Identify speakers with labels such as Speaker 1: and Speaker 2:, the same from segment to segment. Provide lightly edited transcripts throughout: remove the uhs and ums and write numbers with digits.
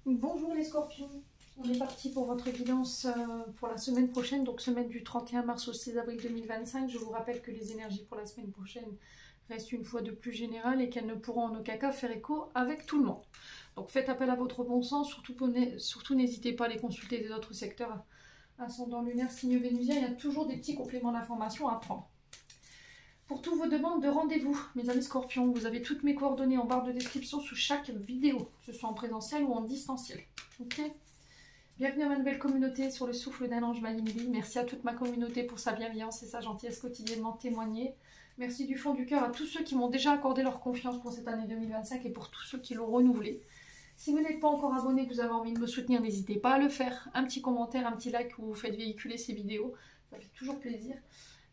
Speaker 1: Bonjour les scorpions, on est parti pour votre guidance pour la semaine prochaine, donc semaine du 31 mars au 6 avril 2025. Je vous rappelle que les énergies pour la semaine prochaine restent une fois de plus générales et qu'elles ne pourront en aucun cas faire écho avec tout le monde. Donc faites appel à votre bon sens, surtout n'hésitez pas à les consulter des autres secteurs ascendant lunaire, signe vénusien, il y a toujours des petits compléments d'information à prendre. Pour toutes vos demandes de rendez-vous, mes amis scorpions, vous avez toutes mes coordonnées en barre de description sous chaque vidéo, que ce soit en présentiel ou en distanciel. Ok ? Bienvenue à ma nouvelle communauté sur le souffle d'un ange Mayimbi. Merci à toute ma communauté pour sa bienveillance et sa gentillesse quotidiennement témoignée. Merci du fond du cœur à tous ceux qui m'ont déjà accordé leur confiance pour cette année 2025 et pour tous ceux qui l'ont renouvelée. Si vous n'êtes pas encore abonné, que vous avez envie de me soutenir, n'hésitez pas à le faire. Un petit commentaire, un petit like où vous faites véhiculer ces vidéos. Ça fait toujours plaisir.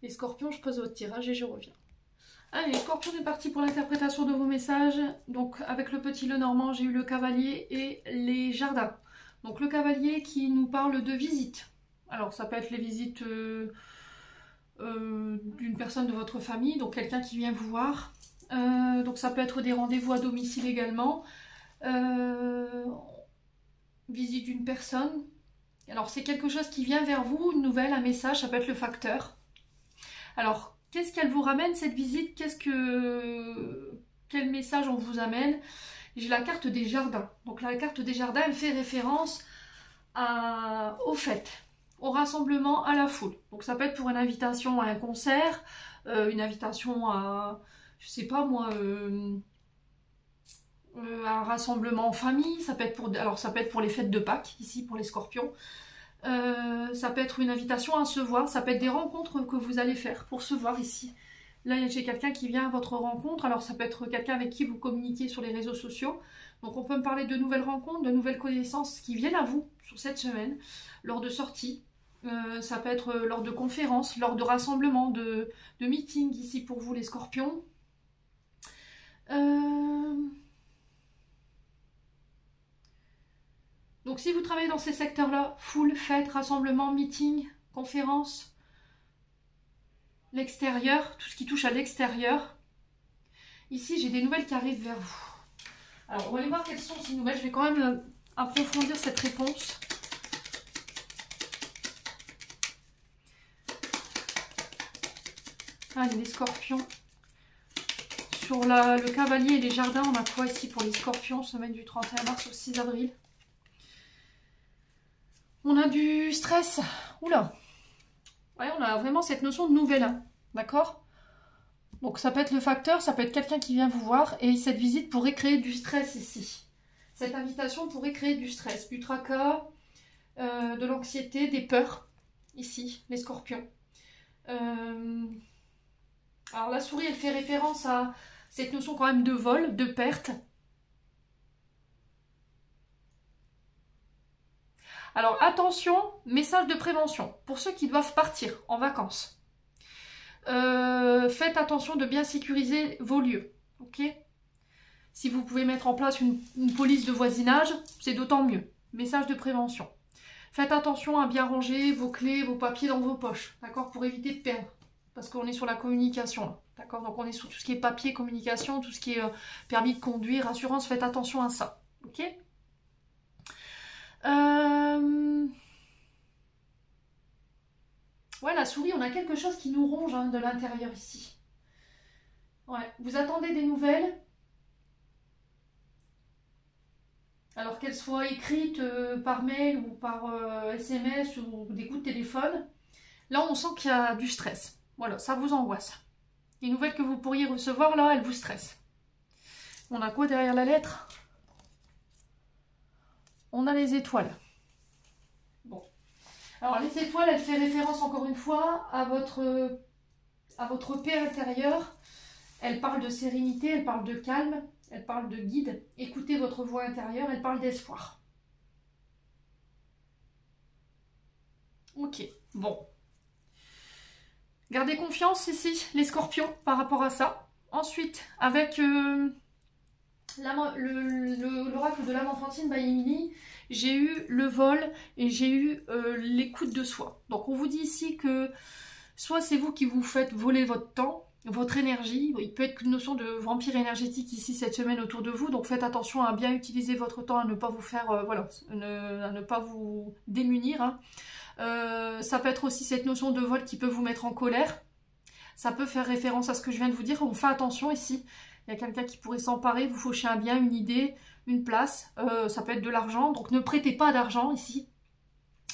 Speaker 1: Les scorpions, je pose votre tirage et je reviens. Allez, les scorpions, on est parti pour l'interprétation de vos messages. Donc, avec le petit Lenormand, j'ai eu le cavalier et les jardins. Donc, le cavalier qui nous parle de visites. Alors, ça peut être les visites d'une personne de votre famille, donc quelqu'un qui vient vous voir. Donc, ça peut être des rendez-vous à domicile également. Visite d'une personne. Alors, c'est quelque chose qui vient vers vous, une nouvelle, un message, ça peut être le facteur. Alors, qu'est-ce qu'elle vous ramène cette visite? Quel message on vous amène? J'ai la carte des jardins. Donc la carte des jardins, elle fait référence aux fêtes, au rassemblement, à la foule. Donc ça peut être pour une invitation à un concert, une invitation à, je sais pas moi, un rassemblement en famille. Ça peut être pour les fêtes de Pâques, ici pour les scorpions. Ça peut être une invitation à se voir, ça peut être des rencontres que vous allez faire pour se voir ici. Là, j'ai quelqu'un qui vient à votre rencontre, alors ça peut être quelqu'un avec qui vous communiquez sur les réseaux sociaux. Donc on peut me parler de nouvelles rencontres, de nouvelles connaissances qui viennent à vous sur cette semaine, lors de sorties. Ça peut être lors de conférences, lors de rassemblements, de meetings ici pour vous les scorpions. Donc si vous travaillez dans ces secteurs-là, foule, fête, rassemblement, meeting, conférence, l'extérieur, tout ce qui touche à l'extérieur. Ici, j'ai des nouvelles qui arrivent vers vous. Alors, on va aller voir quelles sont ces nouvelles. Je vais quand même approfondir cette réponse. Allez, les scorpions. Sur le cavalier et les jardins, on a quoi ici pour les scorpions, semaine du 31 mars au 6 avril? On a du stress. Oula. Ouais, on a vraiment cette notion de nouvelle. Hein. D'accord? Donc ça peut être le facteur, ça peut être quelqu'un qui vient vous voir. Et cette visite pourrait créer du stress ici. Cette invitation pourrait créer du stress, du tracas, de l'anxiété, des peurs. Ici, les scorpions. Alors la souris, elle fait référence à cette notion quand même de vol, de perte. Alors attention, message de prévention pour ceux qui doivent partir en vacances. Faites attention de bien sécuriser vos lieux. Ok? Si vous pouvez mettre en place une police de voisinage, c'est d'autant mieux. Message de prévention. Faites attention à bien ranger vos clés, vos papiers dans vos poches. D'accord? Pour éviter de perdre. Parce qu'on est sur la communication. D'accord? Donc on est sur tout ce qui est papier, communication, tout ce qui est permis de conduire, assurance. Faites attention à ça. Ok? Ouais, la souris, on a quelque chose qui nous ronge hein, de l'intérieur ici. Ouais, vous attendez des nouvelles. Alors qu'elles soient écrites par mail ou par SMS ou des coups de téléphone. Là, on sent qu'il y a du stress. Voilà, ça vous angoisse. Les nouvelles que vous pourriez recevoir, là, elles vous stressent. On a quoi derrière la lettre? On a les étoiles. Bon. Alors, les étoiles, elles font référence, encore une fois, à votre paix intérieure. Elles parlent de sérénité, elles parlent de calme, elles parlent de guide. Écoutez votre voix intérieure, elles parlent d'espoir. Ok, bon. Gardez confiance ici, les scorpions, par rapport à ça. Ensuite, avec l'oracle de l'âme enfantine by Emily, j'ai eu le vol et j'ai eu l'écoute de soi. Donc on vous dit ici que soit c'est vous qui vous faites voler votre temps, votre énergie. Il peut être une notion de vampire énergétique ici cette semaine autour de vous, donc faites attention à bien utiliser votre temps, à ne pas vous faire, voilà, à ne pas vous démunir. Hein. Ça peut être aussi cette notion de vol qui peut vous mettre en colère. Ça peut faire référence à ce que je viens de vous dire. On fait attention ici. Il y a quelqu'un qui pourrait s'emparer, vous faucher un bien, une idée, une place. Ça peut être de l'argent. Donc ne prêtez pas d'argent ici.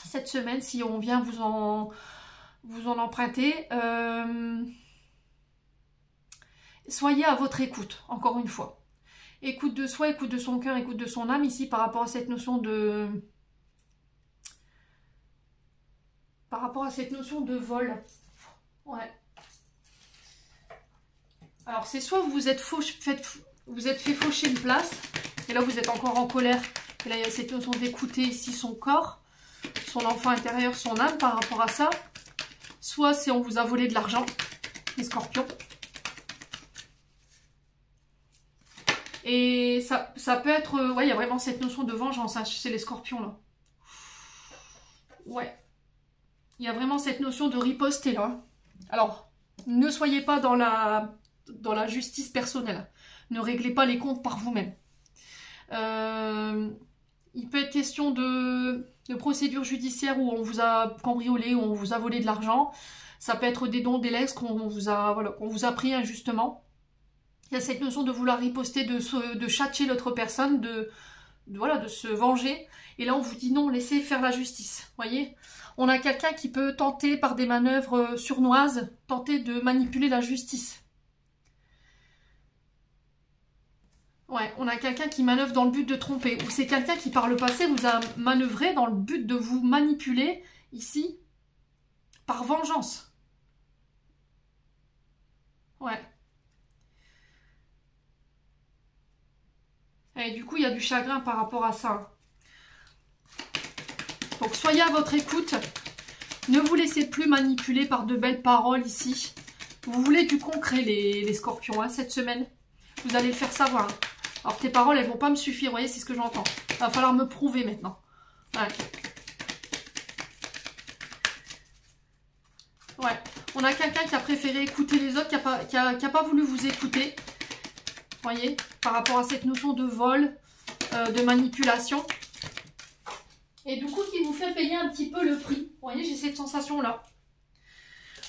Speaker 1: Cette semaine, si on vient vous en emprunter. Soyez à votre écoute, encore une fois. Écoute de soi, écoute de son cœur, écoute de son âme ici par rapport à cette notion de... Par rapport à cette notion de vol. Ouais. Alors c'est soit vous êtes fait faucher une place, et là vous êtes encore en colère, et là il y a cette notion d'écouter ici son corps, son enfant intérieur, son âme par rapport à ça. Soit c'est on vous a volé de l'argent, les scorpions. Et ça peut être, ouais, il y a vraiment cette notion de vengeance, hein, chez les scorpions là. Ouais. Il y a vraiment cette notion de riposter là. Alors, ne soyez pas dans la justice personnelle. Ne réglez pas les comptes par vous-même. Il peut être question de procédure judiciaire où on vous a cambriolé, où on vous a volé de l'argent. Ça peut être des dons, des legs qu'on vous a pris injustement. Il y a cette notion de vouloir riposter, de châtier l'autre personne, de se venger. Et là, on vous dit non, laissez faire la justice. Voyez, on a quelqu'un qui peut tenter par des manœuvres sournoises, tenter de manipuler la justice. Ouais, on a quelqu'un qui manœuvre dans le but de tromper. Ou c'est quelqu'un qui, par le passé, vous a manœuvré dans le but de vous manipuler, ici, par vengeance. Ouais. Et du coup, il y a du chagrin par rapport à ça. Donc, soyez à votre écoute. Ne vous laissez plus manipuler par de belles paroles ici. Vous voulez du concret, les scorpions, hein, cette semaine. Vous allez le faire savoir. Hein. Alors, tes paroles, elles vont pas me suffire. Vous voyez, c'est ce que j'entends. Il va falloir me prouver maintenant. Ouais. Ouais. On a quelqu'un qui a préféré écouter les autres, qui a pas voulu vous écouter. Vous voyez, par rapport à cette notion de vol, de manipulation. Et du coup, qui vous fait payer un petit peu le prix. Vous voyez, j'ai cette sensation-là.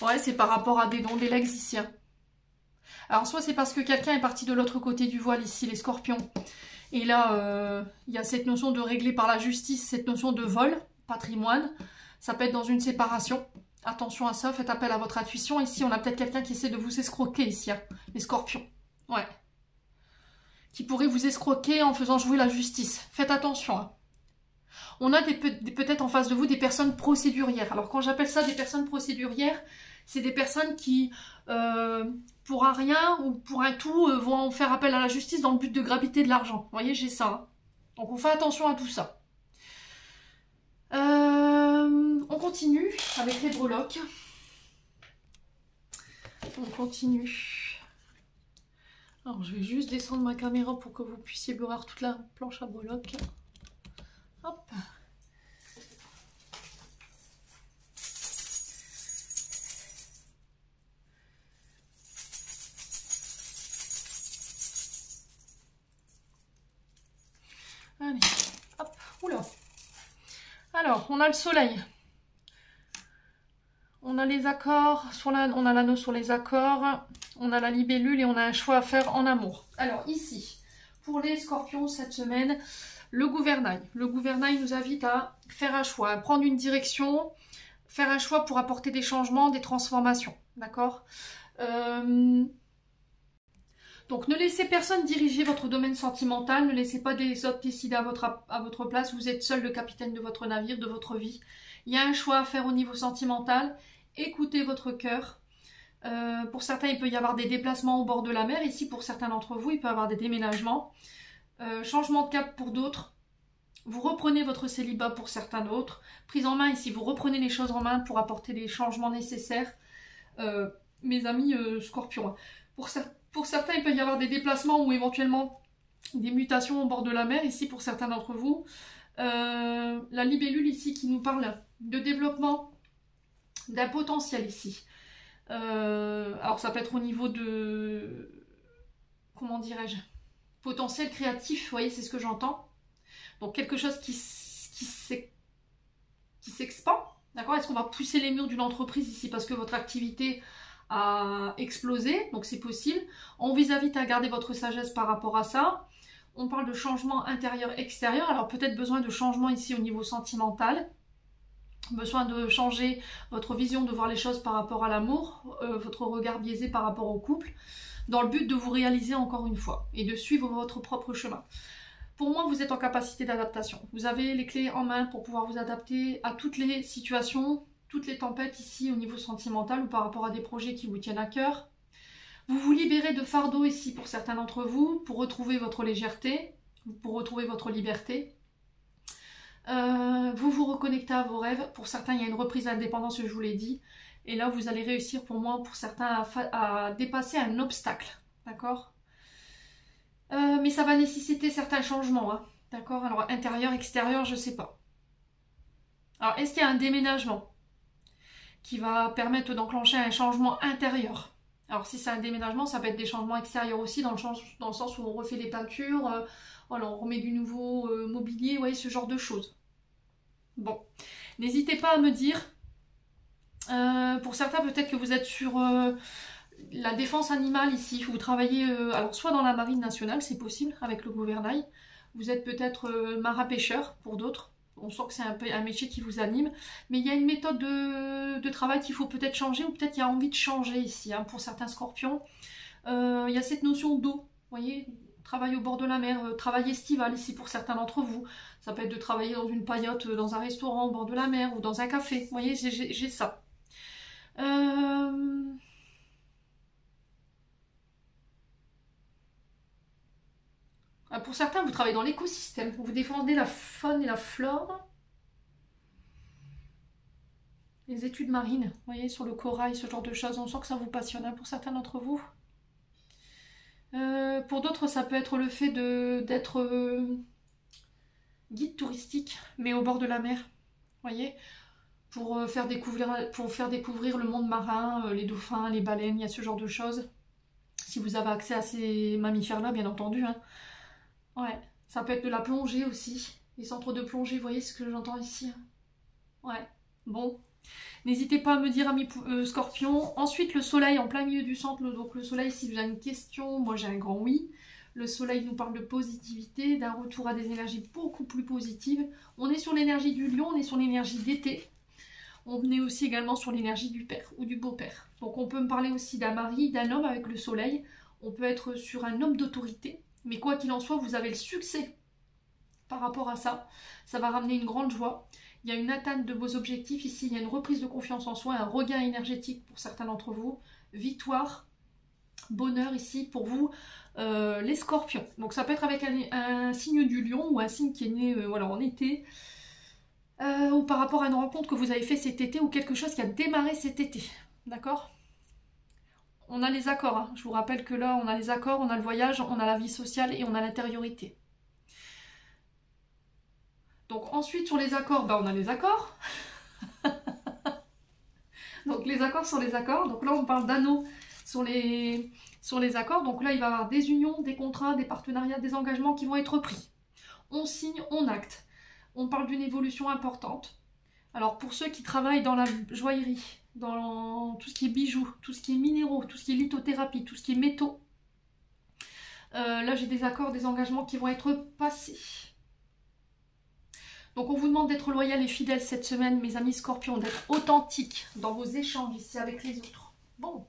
Speaker 1: Ouais, c'est par rapport à des dons, des legs ici. Hein. Alors, soit c'est parce que quelqu'un est parti de l'autre côté du voile, ici, les scorpions. Et là, il y a cette notion de régler par la justice, cette notion de vol, patrimoine. Ça peut être dans une séparation. Attention à ça, faites appel à votre intuition. Ici, on a peut-être quelqu'un qui essaie de vous escroquer, ici, hein, les scorpions. Ouais. Qui pourrait vous escroquer en faisant jouer la justice. Faites attention. Hein. On a peut-être en face de vous des personnes procédurières. Alors quand j'appelle ça des personnes procédurières, c'est des personnes qui, pour un rien ou pour un tout, vont faire appel à la justice dans le but de graviter de l'argent. Vous voyez, j'ai ça. Hein. Donc on fait attention à tout ça. On continue avec les breloques. On continue. Alors, je vais juste descendre ma caméra pour que vous puissiez voir toute la planche à breloques. Hop. Allez, hop, oula. Alors, on a le soleil. On a les accords, on a l'anneau sur les accords. On a la libellule et on a un choix à faire en amour. Alors ici, pour les scorpions cette semaine, le gouvernail. Le gouvernail nous invite à faire un choix, à prendre une direction, faire un choix pour apporter des changements, des transformations. D'accord ? Donc ne laissez personne diriger votre domaine sentimental, ne laissez pas des autres décider à votre place. Vous êtes seul le capitaine de votre navire, de votre vie. Il y a un choix à faire au niveau sentimental. Écoutez votre cœur. Pour certains, il peut y avoir des déplacements au bord de la mer. Ici, pour certains d'entre vous, il peut y avoir des déménagements. Changement de cap pour d'autres. Vous reprenez votre célibat pour certains d'autres. Prise en main ici, vous reprenez les choses en main pour apporter les changements nécessaires. Mes amis scorpions. Pour certains, il peut y avoir des déplacements ou éventuellement des mutations au bord de la mer. Ici, pour certains d'entre vous. La libellule ici qui nous parle de développement d'un potentiel ici.
Speaker 2: Alors ça peut être au niveau de... Comment dirais-je? Potentiel créatif, vous voyez, c'est ce que j'entends. Donc quelque chose qui s'expand, d'accord? Est-ce qu'on va pousser les murs d'une entreprise ici parce que votre activité a explosé? Donc c'est possible. On vous invite à garder votre sagesse par rapport à ça. On parle de changement intérieur-extérieur. Alors peut-être besoin de changement ici au niveau sentimental. Besoin de changer votre vision de voir les choses par rapport à l'amour, votre regard biaisé par rapport au couple, dans le but de vous réaliser encore une fois et de suivre votre propre chemin. Pour moi, vous êtes en capacité d'adaptation. Vous avez les clés en main pour pouvoir vous adapter à toutes les situations, toutes les tempêtes ici au niveau sentimental ou par rapport à des projets qui vous tiennent à cœur. Vous vous libérez de fardeau ici pour certains d'entre vous, pour retrouver votre légèreté, pour retrouver votre liberté. Vous vous reconnectez à vos rêves. Pour certains, il y a une reprise d'indépendance, je vous l'ai dit. Et là, vous allez réussir pour moi, pour certains, à dépasser un obstacle. D'accord? Mais ça va nécessiter certains changements. Hein, d'accord? Alors, intérieur, extérieur, je ne sais pas. Alors, est-ce qu'il y a un déménagement qui va permettre d'enclencher un changement intérieur? Alors, si c'est un déménagement, ça peut être des changements extérieurs aussi, dans le sens où on refait les peintures, voilà, on remet du nouveau mobilier, vous voyez, ce genre de choses. Bon, n'hésitez pas à me dire. Pour certains, peut-être que vous êtes sur la défense animale ici. Vous travaillez alors soit dans la marine nationale, c'est possible, avec le gouvernail. Vous êtes peut-être marin-pêcheur pour d'autres. On sent que c'est un métier qui vous anime. Mais il y a une méthode de travail qu'il faut peut-être changer, ou peut-être qu'il y a envie de changer ici. Hein, pour certains scorpions, il y a cette notion d'eau. Vous voyez, travail au bord de la mer, travail estival ici pour certains d'entre vous. Ça peut être de travailler dans une paillote, dans un restaurant au bord de la mer ou dans un café. Vous voyez, j'ai ça. Pour certains, vous travaillez dans l'écosystème. Vous défendez la faune et la flore. Les études marines, vous voyez, sur le corail, ce genre de choses. On sent que ça vous passionne hein, pour certains d'entre vous. Pour d'autres, ça peut être le fait d'être guide touristique, mais au bord de la mer. Vous voyez, pour faire découvrir le monde marin, les dauphins, les baleines, il y a ce genre de choses. Si vous avez accès à ces mammifères-là, bien entendu. Hein. Ouais, ça peut être de la plongée aussi. Les centres de plongée, vous voyez ce que j'entends ici. Ouais, bon. N'hésitez pas à me dire, amis scorpions. Ensuite, le soleil en plein milieu du centre. Donc le soleil, si vous avez une question, moi j'ai un grand oui. Le soleil nous parle de positivité, d'un retour à des énergies beaucoup plus positives. On est sur l'énergie du lion, on est sur l'énergie d'été. On est aussi également sur l'énergie du père ou du beau-père. Donc on peut me parler aussi d'un mari, d'un homme avec le soleil. On peut être sur un homme d'autorité. Mais quoi qu'il en soit, vous avez le succès par rapport à ça. Ça va ramener une grande joie. Il y a une atteinte de vos objectifs ici. Il y a une reprise de confiance en soi, un regain énergétique pour certains d'entre vous. Victoire, bonheur ici pour vous, les scorpions. Donc ça peut être avec un signe du lion ou un signe qui est né voilà, en été. Ou par rapport à une rencontre que vous avez fait cet été ou quelque chose qui a démarré cet été. D'accord ? On a les accords, hein. Je vous rappelle que là, on a les accords, on a le voyage, on a la vie sociale et on a l'intériorité. Donc ensuite, sur les accords, on a les accords. Donc les accords sur les accords. Donc là, on parle d'anneaux sur les accords. Donc là, il va y avoir des unions, des contrats, des partenariats, des engagements qui vont être pris. On signe, on acte. On parle d'une évolution importante. Alors pour ceux qui travaillent dans la joaillerie, dans tout ce qui est bijoux, tout ce qui est minéraux, tout ce qui est lithothérapie, tout ce qui est métaux. Là j'ai des accords, des engagements qui vont être passés. Donc on vous demande d'être loyal et fidèle cette semaine, mes amis scorpions, d'être authentique dans vos échanges ici avec les autres. Bon,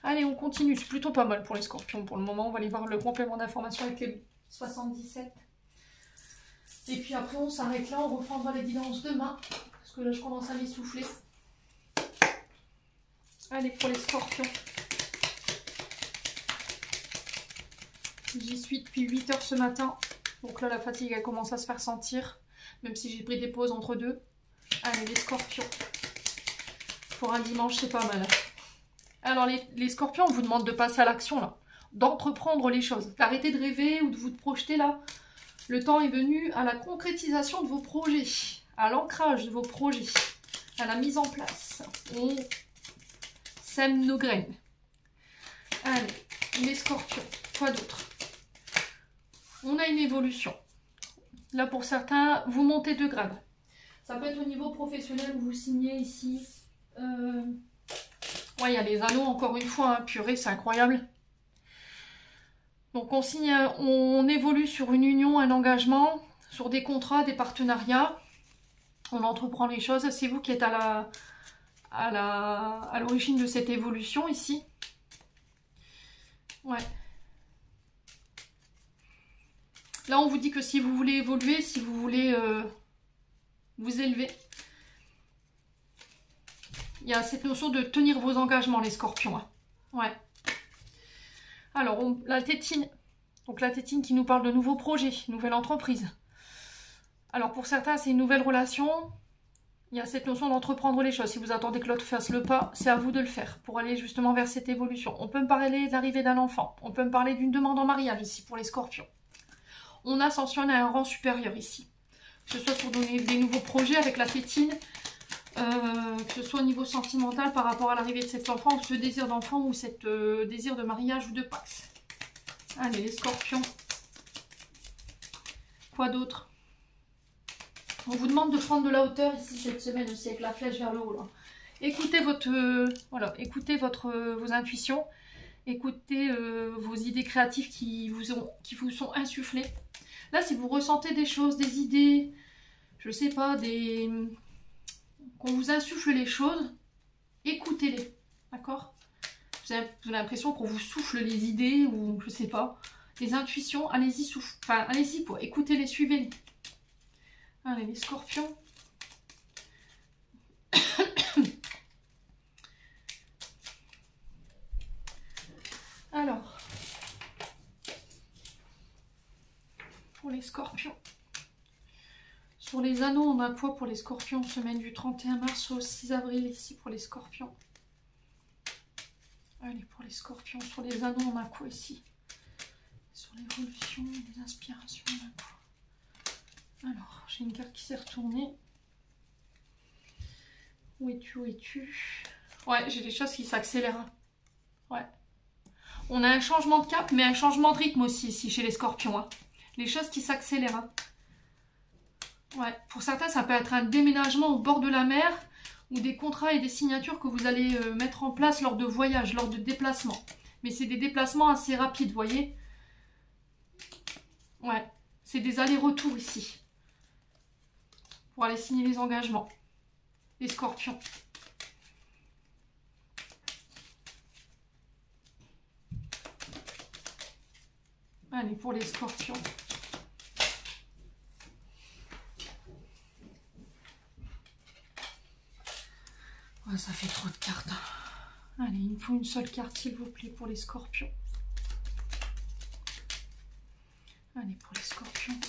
Speaker 2: allez on continue, c'est plutôt pas mal pour les scorpions pour le moment. On va aller voir le complément d'information avec les 77. Et puis après on s'arrête là, on reprendra les guidances demain. Parce que là je commence à m'essouffler. Allez, pour les scorpions. J'y suis depuis 8 h ce matin. Donc là, la fatigue, elle commence à se faire sentir. Même si j'ai pris des pauses entre deux. Allez, les scorpions. Pour un dimanche, c'est pas mal. Alors, les scorpions, on vous demande de passer à l'action, là. D'entreprendre les choses. D'arrêter de rêver ou de vous projeter, là. Le temps est venu à la concrétisation de vos projets. À l'ancrage de vos projets. À la mise en place. On sème nos graines. Allez, les scorpions, quoi d'autre? On a une évolution. Là, pour certains, vous montez de grade. Ça peut être au niveau professionnel où vous signez ici. Ouais, il y a les anneaux, encore une fois, hein, purée, c'est incroyable. Donc, on signe, on évolue sur une union, un engagement, sur des contrats, des partenariats. On entreprend les choses. C'est vous qui êtes à l'origine de cette évolution ici. Ouais. Là, on vous dit que si vous voulez évoluer, si vous voulez vous élever, il y a cette notion de tenir vos engagements, les scorpions. Hein. Ouais. Alors, la tétine. Donc, la tétine qui nous parle de nouveaux projets, nouvelle entreprise. Alors, pour certains, c'est une nouvelle relation. Il y a cette notion d'entreprendre les choses. Si vous attendez que l'autre fasse le pas, c'est à vous de le faire pour aller justement vers cette évolution. On peut me parler de l'arrivée d'un enfant. On peut me parler d'une demande en mariage ici pour les scorpions. On ascensionne à un rang supérieur ici. Que ce soit pour donner des nouveaux projets avec la tétine, que ce soit au niveau sentimental par rapport à l'arrivée de cet enfant, ou ce désir d'enfant, ou cet désir de mariage ou de pax. Allez, les scorpions. Quoi d'autre? On vous demande de prendre de la hauteur ici cette semaine aussi avec la flèche vers le haut. Là. Écoutez vos intuitions. Écoutez vos idées créatives qui vous sont insufflées. Là, si vous ressentez des choses, des idées, je sais pas, qu'on vous insuffle les choses, écoutez-les, d'accord? Vous avez l'impression qu'on vous souffle les idées ou je sais pas, les intuitions, allez-y, allez-y, écoutez-les, suivez-les. Allez, les scorpions. Alors, pour les scorpions. Sur les anneaux, on a quoi pour les scorpions? Semaine du 31 mars au 6 avril, ici pour les scorpions. Allez, pour les scorpions, sur les anneaux, on a quoi ici? Sur l'évolution, les inspirations, on a quoi? Alors, j'ai une carte qui s'est retournée. Où es-tu, où es-tu? Ouais, j'ai des choses qui s'accélèrent. Ouais. On a un changement de cap, mais un changement de rythme aussi ici chez les scorpions. Hein. Les choses qui s'accélèrent. Hein. Ouais. Pour certains, ça peut être un déménagement au bord de la mer ou des contrats et des signatures que vous allez mettre en place lors de voyages, lors de déplacements. Mais c'est des déplacements assez rapides, vous voyez? Ouais. C'est des allers-retours ici. Pour aller signer les engagements. Les scorpions. Allez, pour les scorpions. Oh, ça fait trop de cartes. Allez, il me faut une seule carte, s'il vous plaît, pour les scorpions. Allez, pour les scorpions.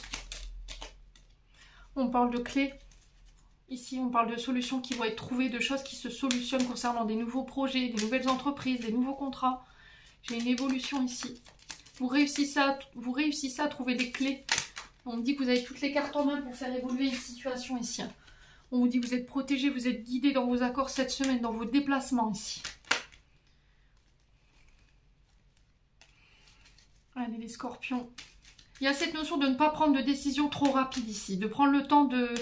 Speaker 2: On parle de clés. Ici, on parle de solutions qui vont être trouvées, de choses qui se solutionnent concernant des nouveaux projets, des nouvelles entreprises, des nouveaux contrats. J'ai une évolution ici. Vous réussissez à trouver des clés. On me dit que vous avez toutes les cartes en main pour faire évoluer une situation ici. On vous dit que vous êtes protégé, vous êtes guidé dans vos accords cette semaine, dans vos déplacements ici. Allez, les scorpions. Il y a cette notion de ne pas prendre de décision trop rapide ici, de prendre le temps de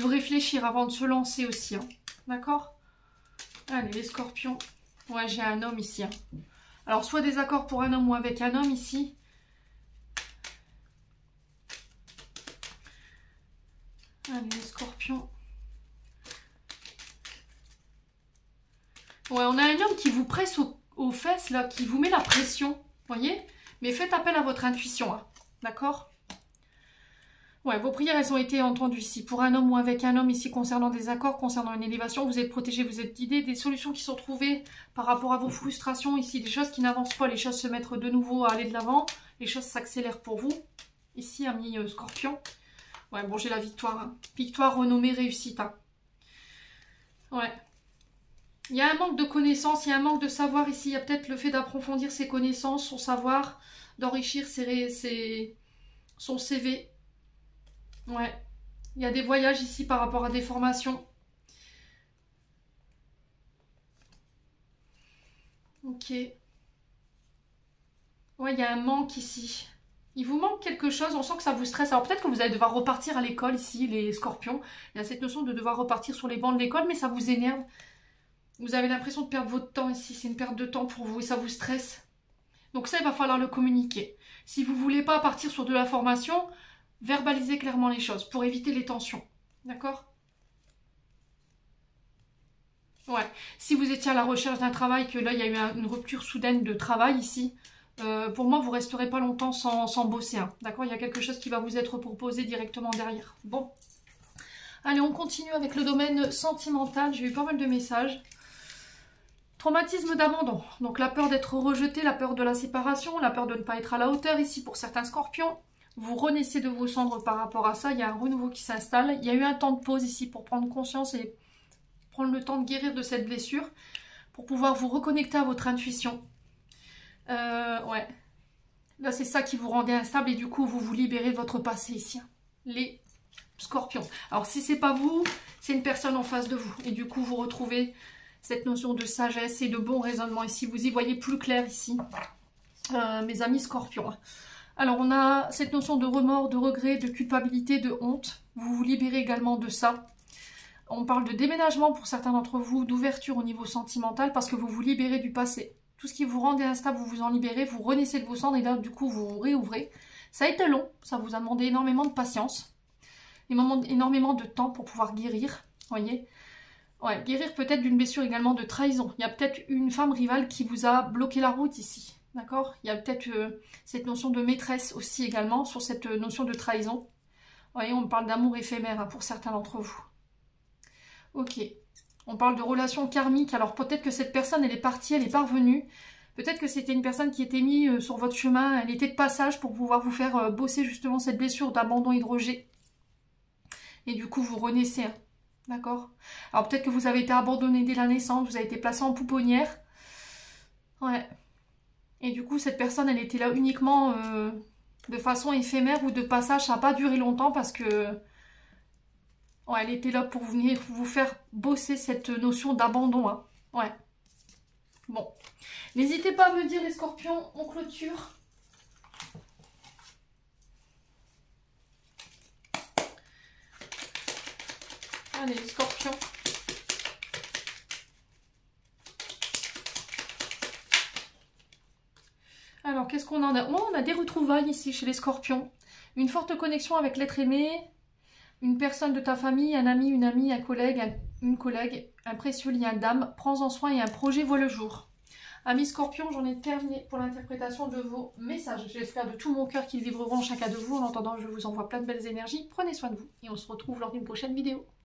Speaker 2: réfléchir avant de se lancer aussi. Hein. D'accord? Allez, les scorpions. Ouais, j'ai un homme ici. Hein. Alors, soit des accords pour un homme ou avec un homme ici. Allez, les scorpions. Ouais, on a un homme qui vous presse aux fesses, là, qui vous met la pression. Vous voyez? Mais faites appel à votre intuition. Hein. D'accord? Ouais, vos prières, elles ont été entendues ici. Pour un homme ou avec un homme ici, concernant des accords, concernant une élévation, vous êtes protégé, vous êtes guidé. Des solutions qui sont trouvées par rapport à vos frustrations ici. Des choses qui n'avancent pas, les choses se mettent de nouveau à aller de l'avant. Les choses s'accélèrent pour vous. Ici, ami scorpion. Ouais, bon, j'ai la victoire. Hein. Victoire, renommée, réussite. Hein. Ouais. Il y a un manque de connaissances, il y a un manque de savoir ici. Il y a peut-être le fait d'approfondir ses connaissances, son savoir, d'enrichir son CV. Ouais. Il y a des voyages ici par rapport à des formations. Ouais, il y a un manque ici. Il vous manque quelque chose, on sent que ça vous stresse. Alors peut-être que vous allez devoir repartir à l'école ici, les scorpions. Il y a cette notion de devoir repartir sur les bancs de l'école, mais ça vous énerve. Vous avez l'impression de perdre votre temps ici, c'est une perte de temps pour vous et ça vous stresse. Donc ça, il va falloir le communiquer. Si vous ne voulez pas partir sur de la formation, verbalisez clairement les choses pour éviter les tensions. D'accord? Ouais. Si vous étiez à la recherche d'un travail, que là, il y a eu une rupture soudaine de travail ici, pour moi, vous resterez pas longtemps sans bosser. Hein. D'accord? Il y a quelque chose qui va vous être proposé directement derrière. Bon. Allez, on continue avec le domaine sentimental. J'ai eu pas mal de messages. Traumatisme d'abandon. Donc la peur d'être rejeté, la peur de la séparation, la peur de ne pas être à la hauteur ici pour certains scorpions. Vous renaissez de vos cendres par rapport à ça. Il y a un renouveau qui s'installe. Il y a eu un temps de pause ici pour prendre conscience et prendre le temps de guérir de cette blessure pour pouvoir vous reconnecter à votre intuition. Ouais. Là, c'est ça qui vous rendait instable et du coup, vous vous libérez de votre passé ici. Les scorpions. Alors, si c'est pas vous, c'est une personne en face de vous. Et du coup, vous retrouvez cette notion de sagesse et de bon raisonnement ici. Vous y voyez plus clair ici, mes amis scorpions. Alors, on a cette notion de remords, de regret, de culpabilité, de honte. Vous vous libérez également de ça. On parle de déménagement pour certains d'entre vous, d'ouverture au niveau sentimental parce que vous vous libérez du passé. Tout ce qui vous rendait instable, vous vous en libérez, vous renaissez de vos cendres et là, du coup, vous vous réouvrez. Ça a été long, ça vous a demandé énormément de patience, énormément de temps pour pouvoir guérir, voyez. Ouais, guérir peut-être d'une blessure également de trahison. Il y a peut-être une femme rivale qui vous a bloqué la route ici, d'accord? Il y a peut-être cette notion de maîtresse aussi également sur cette notion de trahison. Vous voyez, on parle d'amour éphémère hein, pour certains d'entre vous. Ok. On parle de relations karmiques, alors peut-être que cette personne, elle est partie, elle est parvenue. Peut-être que c'était une personne qui était mise sur votre chemin, elle était de passage pour pouvoir vous faire bosser justement cette blessure d'abandon et de rejet. Et du coup, vous renaissez, hein. D'accord? Alors peut-être que vous avez été abandonné dès la naissance, vous avez été placé en pouponnière. Ouais. Et du coup, cette personne, elle était là uniquement de façon éphémère ou de passage, ça n'a pas duré longtemps parce que... Ouais, elle était là pour venir vous faire bosser cette notion d'abandon. Hein. Ouais. Bon. N'hésitez pas à me dire les scorpions, on clôture. Allez, les scorpions. Alors, qu'est-ce qu'on en a? Oh, on a des retrouvailles ici chez les scorpions. Une forte connexion avec l'être aimé. Une personne de ta famille, un ami, une amie, un collègue, une collègue, un précieux lien d'âme, prends-en soin et un projet voit le jour. Amis Scorpions, j'en ai terminé pour l'interprétation de vos messages. J'espère de tout mon cœur qu'ils vibreront chacun de vous. En attendant, je vous envoie plein de belles énergies. Prenez soin de vous et on se retrouve lors d'une prochaine vidéo.